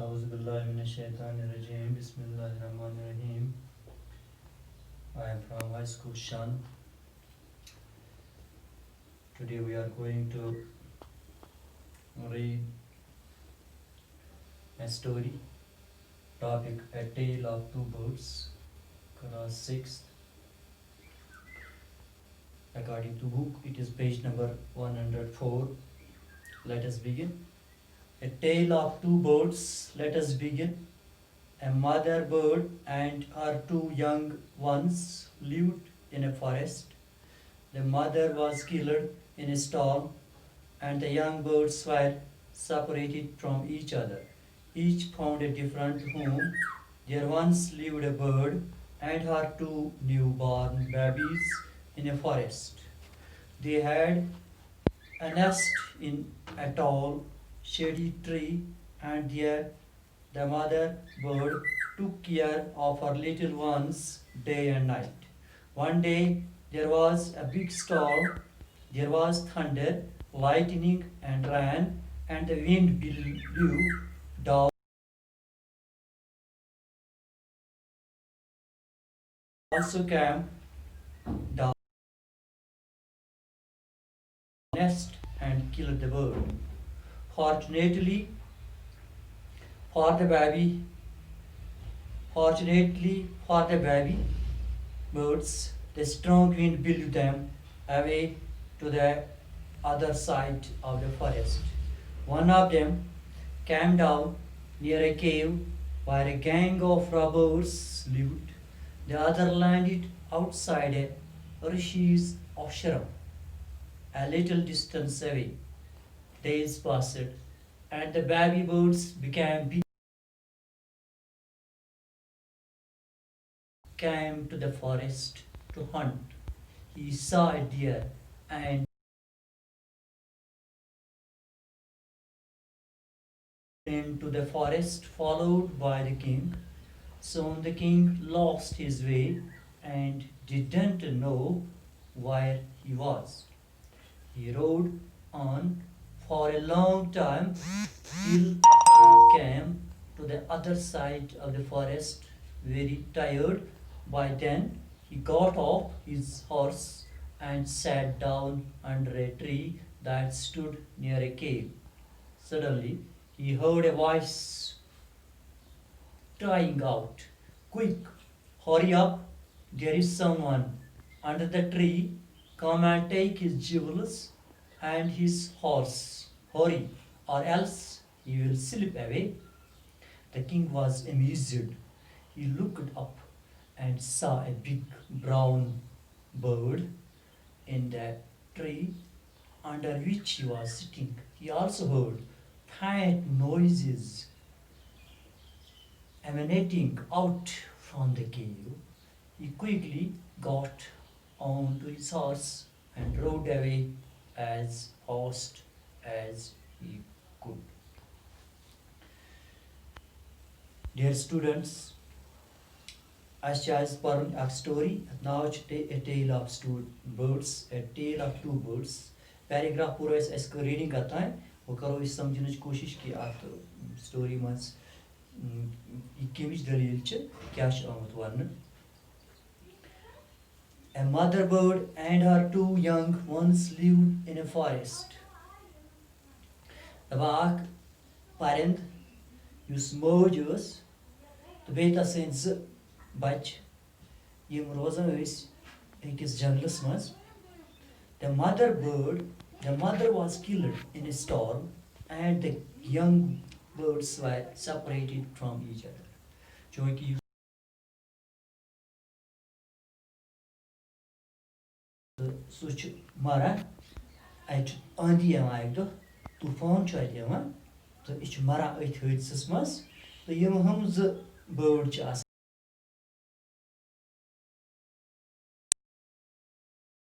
Auzubillahiminashaitanirrajim. Bismillahirrahmanirrahim. I am from high school SHANOO. Today we are going to read a story. Topic: A Tale of Two Birds. Class 6th. According to book, it is page number 104. Let us begin. A tale of two birds. Let us begin. A mother bird and her two young ones lived in a forest. The mother was killed in a storm, and the young birds were separated from each other. Each found a different home. There once lived a bird and her two newborn babies in a forest. They had a nest in a tall, shady tree, and there the mother bird took care of her little ones day and night. One day there was a big storm. There was thunder, lightning, and rain, and the wind blew down. Also came down the nest and killed the bird. Fortunately for the baby, Fortunately for the baby birds, the strong wind blew them away to the other side of the forest. One of them came down near a cave where a gang of robbers lived. The other landed outside a Rishi's ashram, a little distance away. Days passed, and the baby birds came to the forest to hunt. He saw a deer and into the forest followed by the king. Soon the king lost his way and didn't know where he was. He rode on for a long time till he came to the other side of the forest, very tired. By then he got off his horse and sat down under a tree that stood near a cave. Suddenly he heard a voice crying out, "Quick, hurry up, there is someone under the tree. Come and take his jewels and his horse. Hurry, or else he will slip away." The king was amazed. He looked up and saw a big brown bird in the tree under which he was sitting. He also heard faint noises emanating out from the cave. He quickly got onto his horse and rode away as fast as he could. Dear students, as has burned a story, now a tale of two birds, a tale of two birds. Paragraph पूरा इस reading करता है, वो करो इस समझने की कोशिश कि आप story मस किमिच दलील च क्या आमत वरन. A mother bird and her two young ones lived in a forest. Dabak parent yus mojus to beta sens bach yim rozan is ekis jungles mas. The mother was killed in a storm, and the young birds were separated from each other. Chonki such mara at andi amagdo tufan chayama, the ich mara it hurts mas, the yim hums bird chas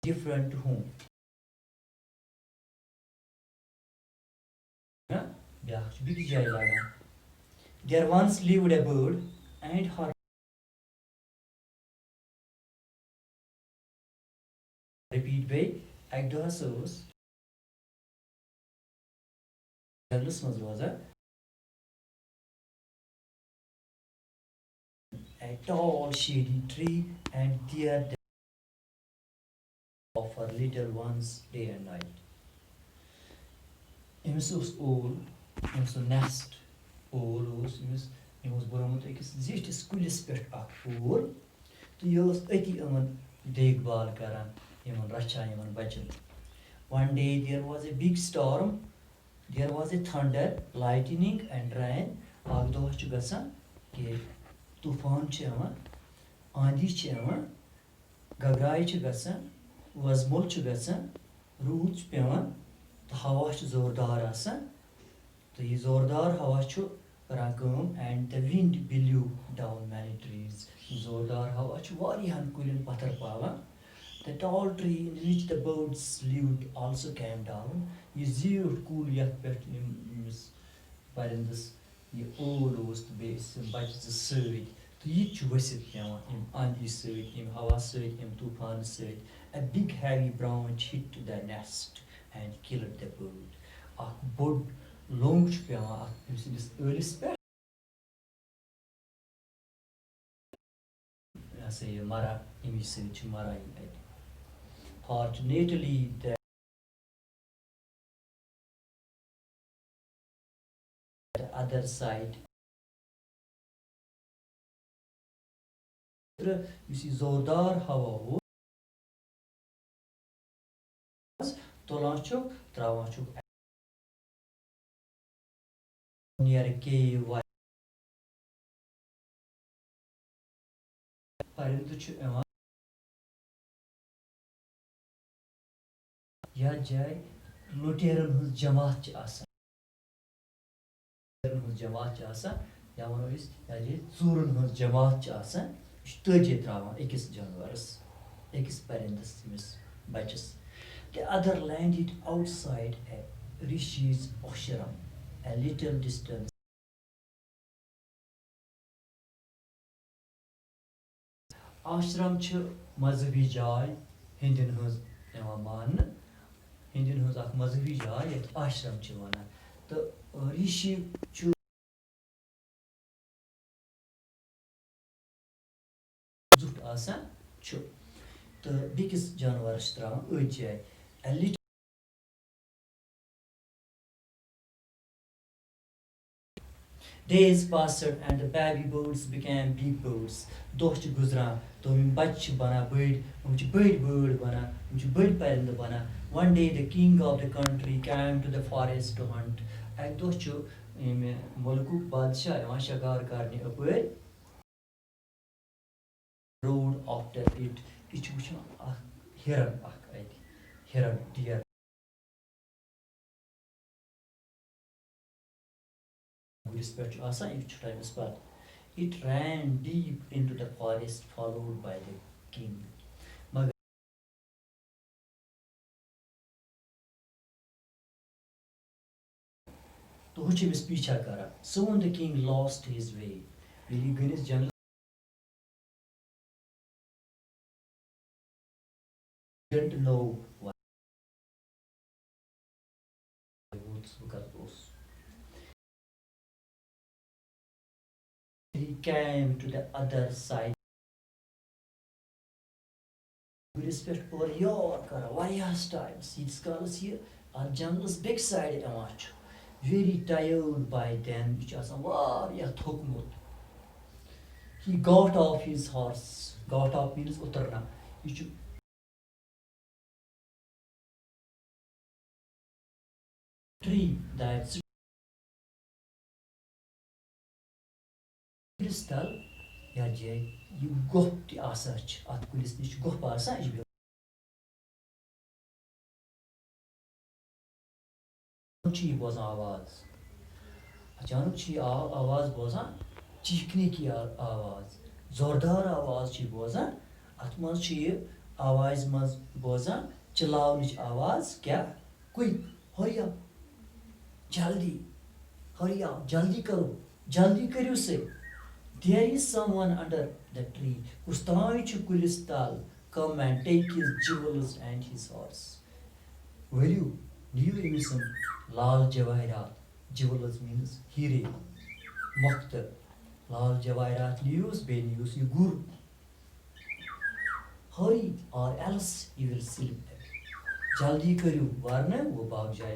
different home. There once lived a bird and her repeat by Agdohasos. Douglas was a a tall shady tree, and there they offer little ones day and night. أمِس اوس اول أمِس اوس nest اول اوس أمِس أمۍ اوس بنومُت أکِس زیٖٹھِس کُلِس پٮ۪ٹھ اکھ اول تہٕ یہِ ٲس أتی یِمن دیکھ بال کران یِمن رچھان یِمن بچن. One day there was a big storm, there was a thunder, lightning and rain. اکھ دۄہ چھُ گژھان کہِ طوٗفان چھُ یِوان آندھی چھِ یِوان گگراے چھِ گژھان وۄزمُل چھُ گژھان روٗد چھُ پیٚوان تہٕ ہوا چھُ زوردار آسان تہٕ یہِ زوردار ہوا چھُ کران کٲم and the wind blew down many trees. زوردار ہوا چھُ واریاہن کُلٮ۪ن پتھر پاوان. The tall tree in which the birds lived also came down. یہِ زیٖٹھ کُل یتھ پٮ۪ٹھ ییٚمِس پرندس یہِ اول اوس تہٕ بیٚیہِ ٲسۍ یِم بچہِ زٕ سۭتۍ تہٕ یہِ تہِ چھُ ؤسِتھ پیٚوان اَمہِ آندھی سۭتۍ اَمہِ ہوا سۭتۍ اَمہِ طوٗفانہٕ سۭتۍ. A big heavy branch hit the nest and killed the bird. اکھ بوٚڑ لوٚنٛگ چھُ پیٚوان اَتھ أمۍ سٕنٛدِس ٲلِس پٮ۪ٹھ یہِ ہسا یہِ مران اَمی سۭتۍ چھِ مران یِم اَتہِ. Fortunately the other side یُس یہِ زوردار ہوا اوس تُلان چھُکھ تراوان چھُکھ near a cave. پرندٕ چھُ یِوان یتھ جایہِ لُٹیرن ہٕنٛز جماعت چھِ آسان جماعت چھِ آسان یا ونو أسۍ یتھ جایہِ ژوٗرن ہٕنٛز جماعت چھِ آسان یہِ چھُ تٔجہِ تراوان أکِس جانورس أکِس پرندس أمِس بچس. The other landed outside a rishis ashram a little distance. آشرم چھِ مذہبی جاے ہیٚندٮ۪ن ہٕنٛز یِوان ماننہٕ ہیٚندٮ۪ن ہٕنٛز اکھ مذہبی جاے یتھ آشرم چھِ ونان تہٕ ریٖشی چھُ زیُٹھ آسان چھُ تہٕ بیٚکِس جانورس چھِ تراوان أتھۍ جایہِ. A little days passed and the baby birds became big birds. دۄہ چھِ گُزران تہٕ یِم بچہِ چھِ بنان بٔڑۍ یِم چھِ بٔڑۍ بٲڈ بنان یِم چھِ بٔڑۍ پرندٕ بنان. One day the king of the country came to the forest to hunt. اکہِ دۄہ چھُ ییٚمہِ مُلکُک بادشاہ یِوان شکار کرنہِ اپٲرۍ. Road after it. یہِ چھُ وٕچھان اکھ ہِرن اکھ اَتہِ ہِرن ڈِیر گُرِس پٮ۪ٹھ چھُ آسان یہِ چھُ ٹایمَس پتہٕ. It ran deep into the forest followed by the king. مگر تہٕ ہُہ چھُ أمِس پیٖچھا کران. Soon the king lost his way. ییٚلہِ یہِ گٔنِس jungles didn't know what was. He came to the other side. گُرِس پٮ۪ٹھ اورٕ یور کران واریاہس ٹایمس ییٖتِس کالس یہِ اتھ جنگلس بیٚکہِ سایڈٕ یِوان چھُ. Very tired by then. یہِ چھُ آسان واریاہ تھوٚکمُت. He got off his horse. Got off means اُترنا. یہِ چھُ tree that's کُلِس تل یتھ جایہِ یہِ گۄپھ تہِ آسان چھِ اتھ کُلِس نِش چھِ گۄپھ آسان یہِ چھُ چھُ یہِ بوزان آواز اچانک چھُ یہِ آواز بوزان چیٖخنے کی آواز زوردار آواز چھُ یہِ بوزان اتھ منٛز چھُ یہِ آوازِ منٛز بوزان چلاونٕچ آواز کیٛاہ quick hurry up جلدی hurry up جلدی کرو جلدی کٔرِو سا. There is someone under the tree. کُس تانۍ چھُ کُلِس تل. Come and take his jewels and his horse. ؤلِو نِیِو أمِس لال جوٲہرات. Jewels means ہیٖرے مۄختہٕ Lal Jawairat news, be news you gur. Hurry or else you will slip. Jaldi करो वरना वो भाग जाए.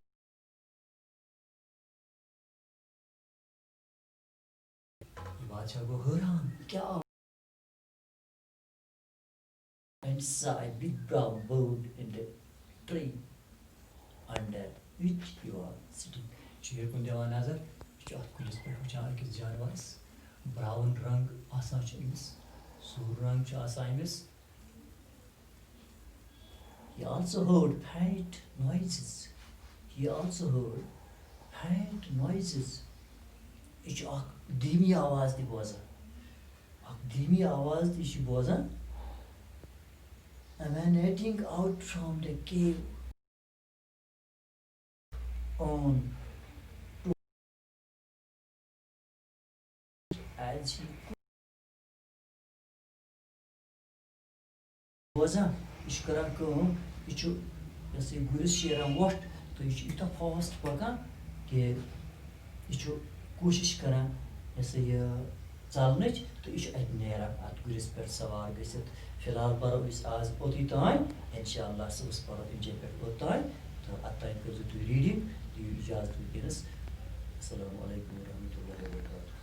ये बादशाह को हैरान क्या? And saw a big brown bird in the tree under which you are sitting. शेर को देवा नजर चाह कुलिस पे उचार किस जानवरस ब्राउन रंग आसान चीज सूर रंग चासाइमिस. He also heard faint noises. He also heard faint noises. ये जो एक धीमी आवाज थी बोझा. एक धीमी आवाज थी शी बोझा. Emanating out from the cave on as he boza ishkara kam ichu yase guris sheran what to ichu ita fast pakan ke ichu koshish karan yase ye zalnich to ichu at nera at guris per savar gesit फिलहाल पर इस आज पोती ताई इंशाअल्लाह से उस पर इंजे पे होता है तो अत्ता कर जो रीडिंग दी इजाजत देनस अस्सलाम वालेकुम व रहमतुल्लाहि व बरकातहू.